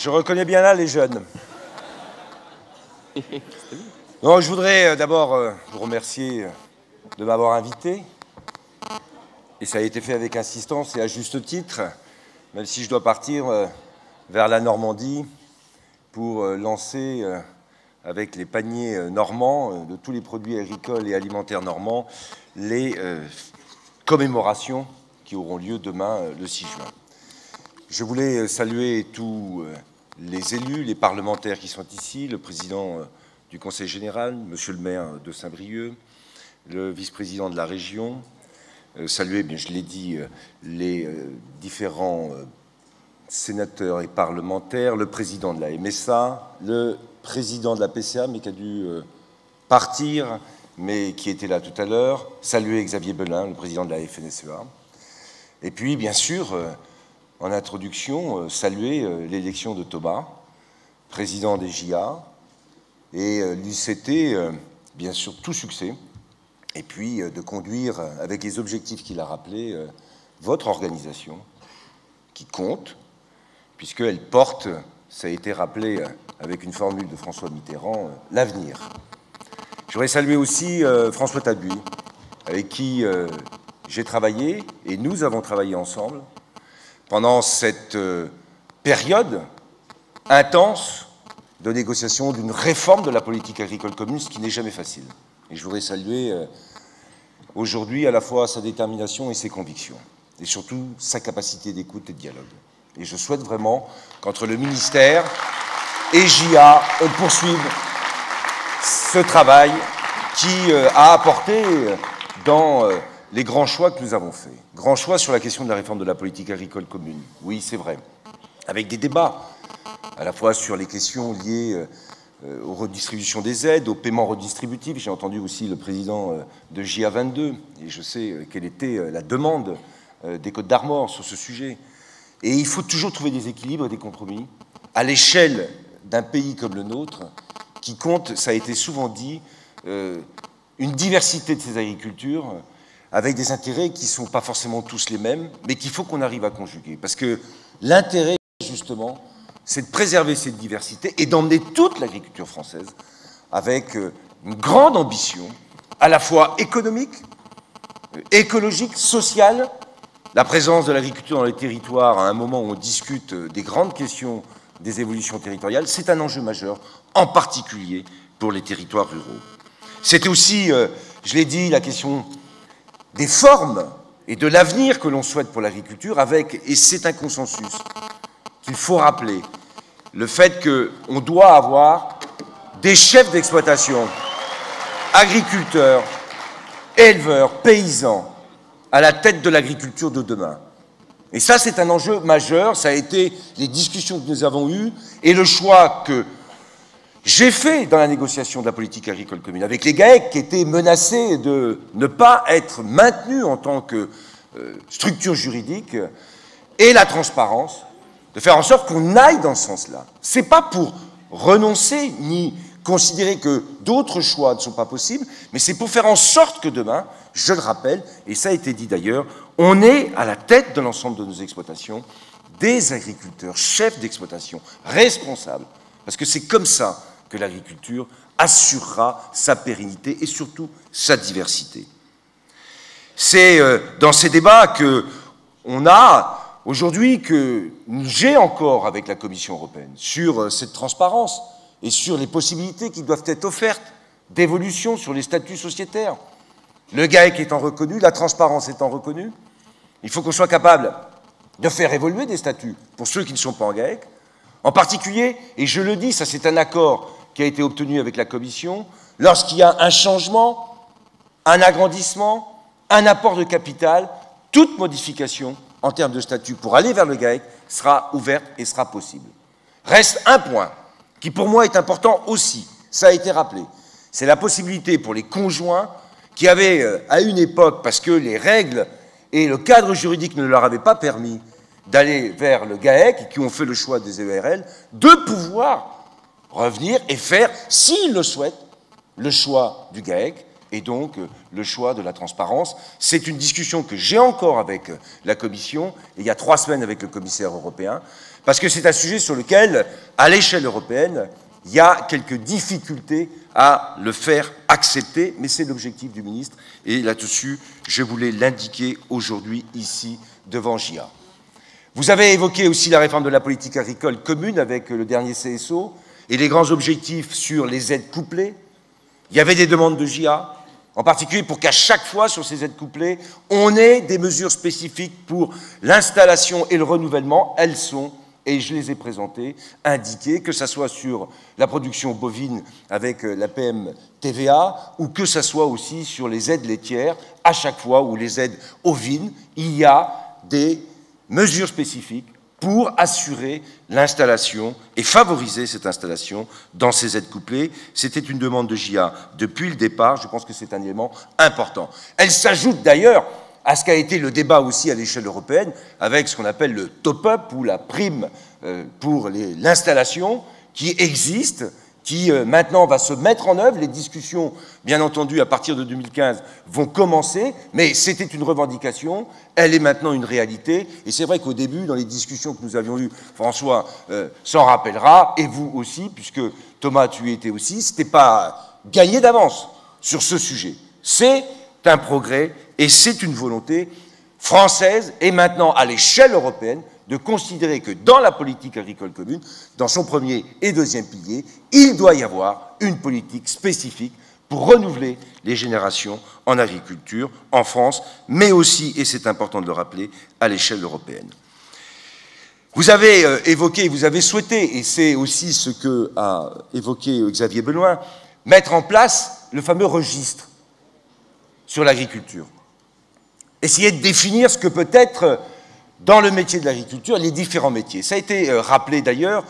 Je reconnais bien là les jeunes. Non, je voudrais d'abord vous remercier de m'avoir invité. Et ça a été fait avec insistance et à juste titre, même si je dois partir vers la Normandie pour lancer avec les paniers normands de tous les produits agricoles et alimentaires normands les commémorations qui auront lieu demain, le 6 juin. Je voulais saluer tous les élus, les parlementaires qui sont ici, le président du Conseil général, monsieur le maire de Saint-Brieuc, le vice-président de la région, saluer, bien je l'ai dit, les différents sénateurs et parlementaires, le président de la MSA, le président de la PCA, mais qui a dû partir, mais qui était là tout à l'heure, saluer Xavier Belin, le président de la FNSEA, et puis, bien sûr, en introduction, saluer l'élection de Thomas, président des JA, et lui souhaiter, bien sûr, tout succès, et puis de conduire, avec les objectifs qu'il a rappelés, votre organisation, qui compte, puisqu'elle porte, ça a été rappelé avec une formule de François Mitterrand, l'avenir. Je voudrais saluer aussi François Tabuy, avec qui j'ai travaillé, et nous avons travaillé ensemble, pendant cette période intense de négociation d'une réforme de la politique agricole commune, ce qui n'est jamais facile. Et je voudrais saluer aujourd'hui à la fois sa détermination et ses convictions, et surtout sa capacité d'écoute et de dialogue. Et je souhaite vraiment qu'entre le ministère et JA, on poursuive ce travail qui a apporté dans les grands choix que nous avons faits. Grands choix sur la question de la réforme de la politique agricole commune. Oui, c'est vrai. Avec des débats, à la fois sur les questions liées aux redistributions des aides, aux paiements redistributifs. J'ai entendu aussi le président de JA22, et je sais quelle était la demande des Côtes-d'Armor sur ce sujet. Et il faut toujours trouver des équilibres et des compromis à l'échelle d'un pays comme le nôtre, qui compte, ça a été souvent dit, une diversité de ses agricultures, avec des intérêts qui ne sont pas forcément tous les mêmes, mais qu'il faut qu'on arrive à conjuguer. Parce que l'intérêt, justement, c'est de préserver cette diversité et d'emmener toute l'agriculture française avec une grande ambition, à la fois économique, écologique, sociale. La présence de l'agriculture dans les territoires, à un moment où on discute des grandes questions des évolutions territoriales, c'est un enjeu majeur, en particulier pour les territoires ruraux. C'était aussi, je l'ai dit, la question des formes et de l'avenir que l'on souhaite pour l'agriculture, avec, et c'est un consensus qu'il faut rappeler, le fait qu'on doit avoir des chefs d'exploitation, agriculteurs, éleveurs, paysans, à la tête de l'agriculture de demain. Et ça, c'est un enjeu majeur, ça a été les discussions que nous avons eues, et le choix que j'ai fait dans la négociation de la politique agricole commune, avec les GAEC qui étaient menacés de ne pas être maintenus en tant que structure juridique, et la transparence, de faire en sorte qu'on aille dans ce sens-là. Ce n'est pas pour renoncer, ni considérer que d'autres choix ne sont pas possibles, mais c'est pour faire en sorte que demain, je le rappelle, et ça a été dit d'ailleurs, on est à la tête de l'ensemble de nos exploitations des agriculteurs, chefs d'exploitation, responsables, parce que c'est comme ça que l'agriculture assurera sa pérennité et surtout sa diversité. C'est dans ces débats qu'on a aujourd'hui, que j'ai encore avec la Commission européenne sur cette transparence et sur les possibilités qui doivent être offertes d'évolution sur les statuts sociétaires. Le GAEC étant reconnu, la transparence étant reconnue, il faut qu'on soit capable de faire évoluer des statuts pour ceux qui ne sont pas en GAEC, en particulier, et je le dis, ça c'est un accord qui a été obtenu avec la Commission, lorsqu'il y a un changement, un agrandissement, un apport de capital, toute modification en termes de statut pour aller vers le GAEC sera ouverte et sera possible. Reste un point qui pour moi est important aussi, ça a été rappelé, c'est la possibilité pour les conjoints qui avaient à une époque, parce que les règles et le cadre juridique ne leur avaient pas permis d'aller vers le GAEC et qui ont fait le choix des EARL, de pouvoir revenir et faire, s'ils le souhaitent, le choix du GAEC et donc le choix de la transparence. C'est une discussion que j'ai encore avec la Commission, et il y a 3 semaines avec le commissaire européen, parce que c'est un sujet sur lequel, à l'échelle européenne, il y a quelques difficultés à le faire accepter, mais c'est l'objectif du ministre, et là-dessus, je voulais l'indiquer aujourd'hui, ici, devant JA. Vous avez évoqué aussi la réforme de la politique agricole commune avec le dernier CSO, et les grands objectifs sur les aides couplées. Il y avait des demandes de JA, en particulier pour qu'à chaque fois, sur ces aides couplées, on ait des mesures spécifiques pour l'installation et le renouvellement. Elles sont, et je les ai présentées, indiquées, que ce soit sur la production bovine avec la PM TVA, ou que ce soit aussi sur les aides laitières, à chaque fois, ou les aides ovines, il y a des mesures spécifiques pour assurer l'installation et favoriser cette installation dans ces aides couplées. C'était une demande de JA depuis le départ. Je pense que c'est un élément important. Elle s'ajoute d'ailleurs à ce qu'a été le débat aussi à l'échelle européenne avec ce qu'on appelle le top-up ou la prime pour l'installation qui existe, qui maintenant va se mettre en œuvre. Les discussions, bien entendu, à partir de 2015, vont commencer, mais c'était une revendication, elle est maintenant une réalité, et c'est vrai qu'au début, dans les discussions que nous avions eues, François s'en rappellera, et vous aussi, puisque Thomas, tu y étais aussi, ce n'était pas gagné d'avance sur ce sujet. C'est un progrès, et c'est une volonté française, et maintenant à l'échelle européenne, de considérer que dans la politique agricole commune, dans son premier et deuxième pilier, il doit y avoir une politique spécifique pour renouveler les générations en agriculture, en France, mais aussi, et c'est important de le rappeler, à l'échelle européenne. Vous avez évoqué, vous avez souhaité, et c'est aussi ce qu'a évoqué Xavier Benoît, mettre en place le fameux registre sur l'agriculture. Essayer de définir ce que peut être dans le métier de l'agriculture, les différents métiers. Ça a été rappelé d'ailleurs,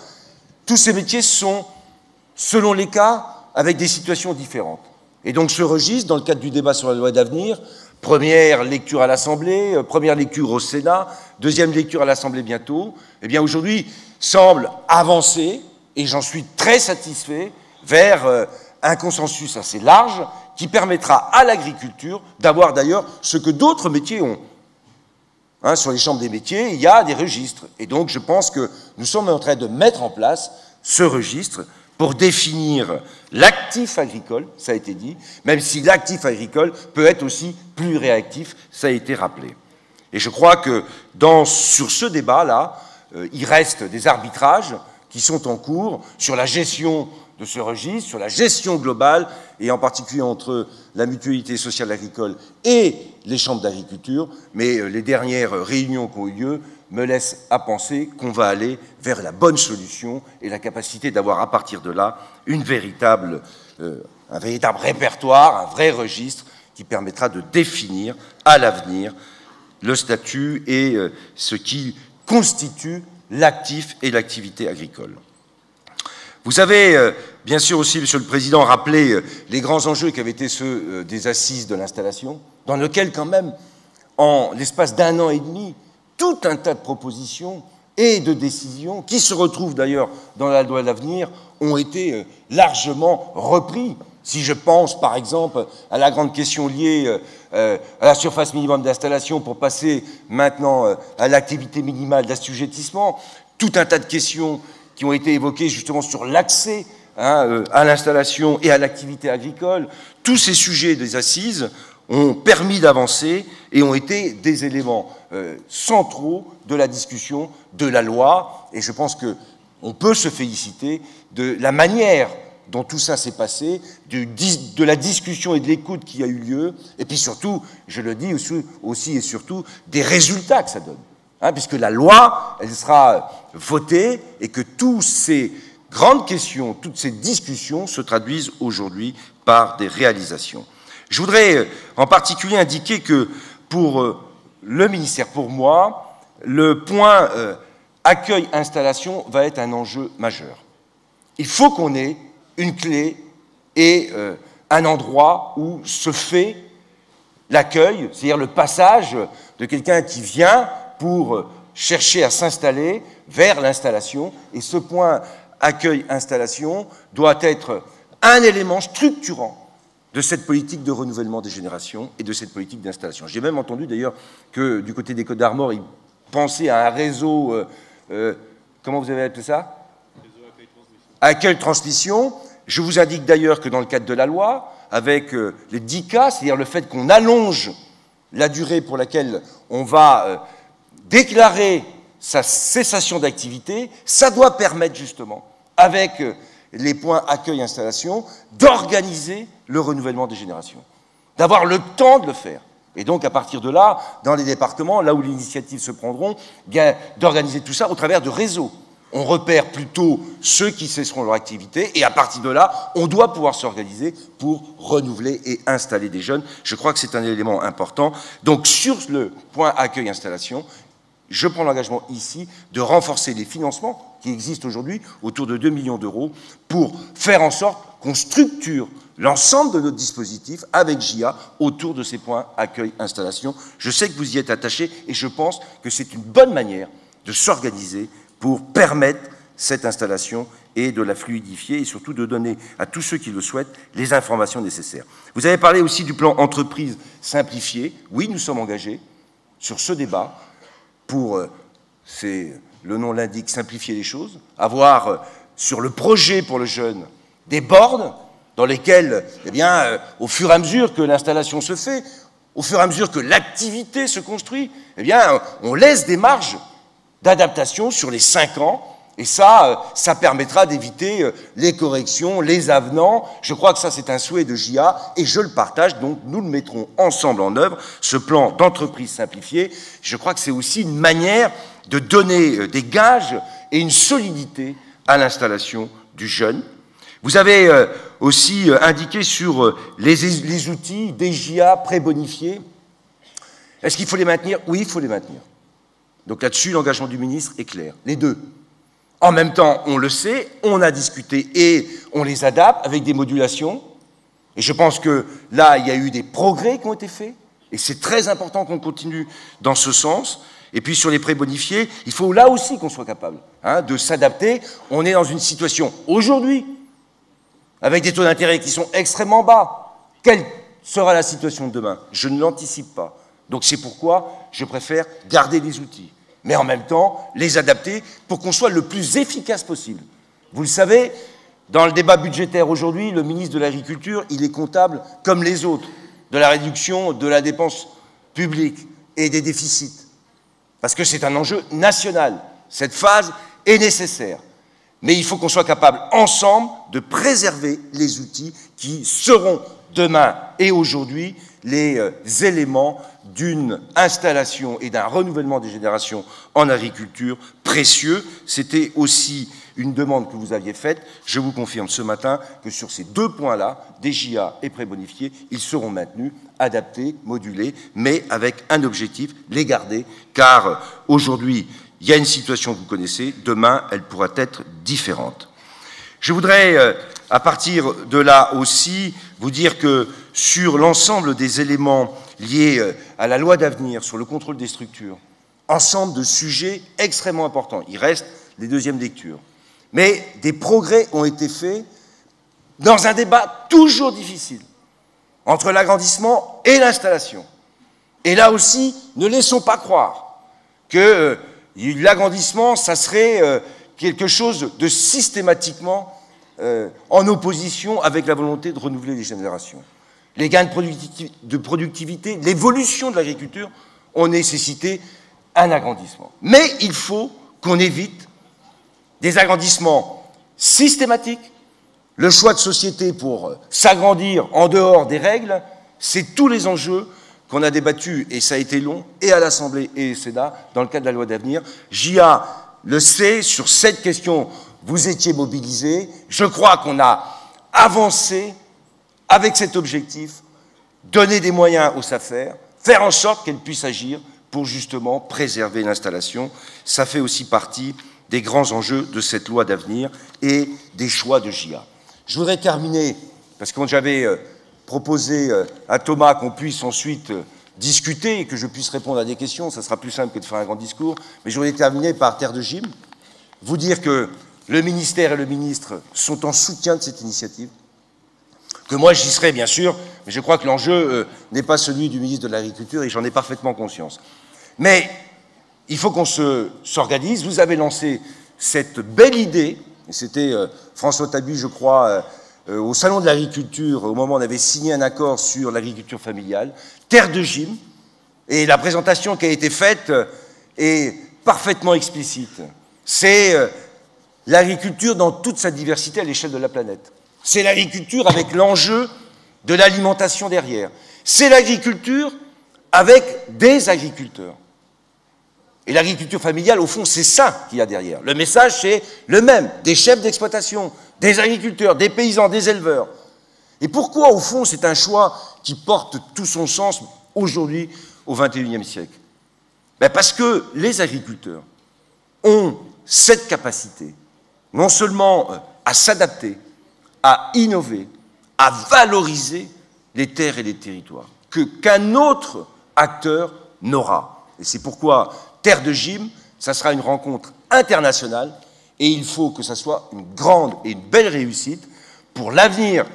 tous ces métiers sont, selon les cas, avec des situations différentes. Et donc ce registre, dans le cadre du débat sur la loi d'avenir, première lecture à l'Assemblée, première lecture au Sénat, deuxième lecture à l'Assemblée bientôt, eh bien aujourd'hui semble avancer, et j'en suis très satisfait, vers un consensus assez large qui permettra à l'agriculture d'avoir d'ailleurs ce que d'autres métiers ont. Sur les chambres des métiers, il y a des registres. Et donc, je pense que nous sommes en train de mettre en place ce registre pour définir l'actif agricole, ça a été dit, même si l'actif agricole peut être aussi plus réactif, ça a été rappelé. Et je crois que sur ce débat-là, il reste des arbitrages qui sont en cours sur la gestion de ce registre, sur la gestion globale, et en particulier entre la mutualité sociale agricole et les chambres d'agriculture, mais les dernières réunions qui ont eu lieu me laissent à penser qu'on va aller vers la bonne solution et la capacité d'avoir à partir de là un véritable répertoire, un vrai registre qui permettra de définir à l'avenir le statut et ce qui constitue l'actif et l'activité agricole. Vous avez, bien sûr aussi, Monsieur le Président, rappelé les grands enjeux qui avaient été ceux des assises de l'installation, dans lesquels, quand même, en l'espace d'1 an et demi, tout un tas de propositions et de décisions, qui se retrouvent d'ailleurs dans la loi d'avenir, ont été largement repris. Si je pense, par exemple, à la grande question liée à la surface minimum d'installation pour passer maintenant à l'activité minimale d'assujettissement, tout un tas de questions qui ont été évoquées justement sur l'accès à l'installation et à l'activité agricole. Tous ces sujets des assises ont permis d'avancer et ont été des éléments centraux de la discussion de la loi. Et je pense qu'on peut se féliciter de la manière dont tout ça s'est passé, de la discussion et de l'écoute qui a eu lieu, et puis surtout, je le dis aussi et surtout, des résultats que ça donne. Puisque la loi, elle sera votée et que toutes ces grandes questions, toutes ces discussions se traduisent aujourd'hui par des réalisations. Je voudrais en particulier indiquer que pour le ministère, pour moi, le point accueil-installation va être un enjeu majeur. Il faut qu'on ait une clé et un endroit où se fait l'accueil, c'est-à-dire le passage de quelqu'un qui vient pour chercher à s'installer vers l'installation. Et ce point accueil-installation doit être un élément structurant de cette politique de renouvellement des générations et de cette politique d'installation. J'ai même entendu d'ailleurs que du côté des Côtes d'Armor, ils pensaient à un réseau, comment vous avez appelé ça? Accueil-transmission. Je vous indique d'ailleurs que dans le cadre de la loi, avec les 10 cas, c'est-à-dire le fait qu'on allonge la durée pour laquelle on va déclarer sa cessation d'activité, ça doit permettre justement, avec les points accueil-installation, d'organiser le renouvellement des générations, d'avoir le temps de le faire. Et donc, à partir de là, dans les départements, là où les initiatives se prendront, bien d'organiser tout ça au travers de réseaux. On repère plutôt ceux qui cesseront leur activité, et à partir de là, on doit pouvoir s'organiser pour renouveler et installer des jeunes. Je crois que c'est un élément important. Donc, sur le point accueil-installation, je prends l'engagement ici de renforcer les financements qui existent aujourd'hui, autour de 2 millions d'euros, pour faire en sorte qu'on structure l'ensemble de notre dispositif avec JIA autour de ces points accueil-installation. Je sais que vous y êtes attachés et je pense que c'est une bonne manière de s'organiser pour permettre cette installation et de la fluidifier et surtout de donner à tous ceux qui le souhaitent les informations nécessaires. Vous avez parlé aussi du plan entreprise simplifié. Oui, nous sommes engagés sur ce débat pour, le nom l'indique, simplifier les choses, avoir sur le projet pour le jeune des bornes dans lesquelles, eh bien, au fur et à mesure que l'installation se fait, au fur et à mesure que l'activité se construit, eh bien, on laisse des marges d'adaptation sur les 5 ans, et ça permettra d'éviter les corrections, les avenants. Je crois que ça, c'est un souhait de JA, et je le partage, donc nous le mettrons ensemble en œuvre, ce plan d'entreprise simplifié. Je crois que c'est aussi une manière de donner des gages et une solidité à l'installation du jeune. Vous avez aussi indiqué sur les outils des JA pré-bonifiés. Est-ce qu'il faut les maintenir? Oui, il faut les maintenir. Donc là-dessus, l'engagement du ministre est clair, les deux. En même temps, on le sait, on a discuté et on les adapte avec des modulations. Et je pense que là, il y a eu des progrès qui ont été faits. Et c'est très important qu'on continue dans ce sens. Et puis sur les pré-bonifiés, il faut là aussi qu'on soit capable de s'adapter. On est dans une situation aujourd'hui, avec des taux d'intérêt qui sont extrêmement bas. Quelle sera la situation de demain? Je ne l'anticipe pas. Donc c'est pourquoi je préfère garder les outils, mais en même temps les adapter pour qu'on soit le plus efficace possible. Vous le savez, dans le débat budgétaire aujourd'hui, le ministre de l'Agriculture, il est comptable comme les autres de la réduction de la dépense publique et des déficits. Parce que c'est un enjeu national. Cette phase est nécessaire. Mais il faut qu'on soit capable, ensemble, de préserver les outils qui seront demain et aujourd'hui les éléments d'une installation et d'un renouvellement des générations en agriculture précieux. C'était aussi une demande que vous aviez faite. Je vous confirme ce matin que sur ces deux points-là, des JA et pré-bonifiés, ils seront maintenus, adaptés, modulés, mais avec un objectif, les garder, car aujourd'hui, il y a une situation que vous connaissez, demain, elle pourra être différente. Je voudrais, à partir de là aussi, vous dire que sur l'ensemble des éléments liés à la loi d'avenir, sur le contrôle des structures, ensemble de sujets extrêmement importants. Il reste les deuxièmes lectures. Mais des progrès ont été faits dans un débat toujours difficile entre l'agrandissement et l'installation. Et là aussi, ne laissons pas croire que l'agrandissement, ça serait quelque chose de systématiquement en opposition avec la volonté de renouveler les générations. Les gains de productivité, l'évolution de l'agriculture ont nécessité un agrandissement. Mais il faut qu'on évite des agrandissements systématiques. Le choix de société pour s'agrandir en dehors des règles, c'est tous les enjeux qu'on a débattus, et ça a été long, et à l'Assemblée et au Sénat, dans le cadre de la loi d'avenir. JA le sait, sur cette question, vous étiez mobilisés. Je crois qu'on a avancé avec cet objectif, donner des moyens aux SAFER, faire en sorte qu'elles puissent agir pour justement préserver l'installation. Ça fait aussi partie des grands enjeux de cette loi d'avenir et des choix de JA. Je voudrais terminer, parce que j'avais proposé à Thomas qu'on puisse ensuite discuter et que je puisse répondre à des questions, ça sera plus simple que de faire un grand discours, mais je voudrais terminer par terre de gym, vous dire que le ministère et le ministre sont en soutien de cette initiative. que moi j'y serai bien sûr, mais je crois que l'enjeu n'est pas celui du ministre de l'Agriculture et j'en ai parfaitement conscience. Mais il faut qu'on s'organise. Vous avez lancé cette belle idée, et c'était François Tabu, je crois, au Salon de l'Agriculture, au moment où on avait signé un accord sur l'agriculture familiale, Terre de Gym, et la présentation qui a été faite est parfaitement explicite. C'est l'agriculture dans toute sa diversité à l'échelle de la planète. C'est l'agriculture avec l'enjeu de l'alimentation derrière. C'est l'agriculture avec des agriculteurs. Et l'agriculture familiale, au fond, c'est ça qu'il y a derrière. Le message, c'est le même, des chefs d'exploitation, des agriculteurs, des paysans, des éleveurs. Et pourquoi, au fond, c'est un choix qui porte tout son sens aujourd'hui, au XXIe siècle? Parce que les agriculteurs ont cette capacité, non seulement à s'adapter, à innover, à valoriser les terres et les territoires, qu'un autre acteur n'aura. Et c'est pourquoi Terre de Gym, ça sera une rencontre internationale, et il faut que ça soit une grande et une belle réussite pour l'avenir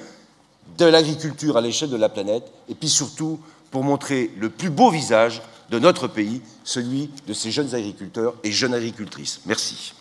de l'agriculture à l'échelle de la planète, et puis surtout pour montrer le plus beau visage de notre pays, celui de ces jeunes agriculteurs et jeunes agricultrices. Merci.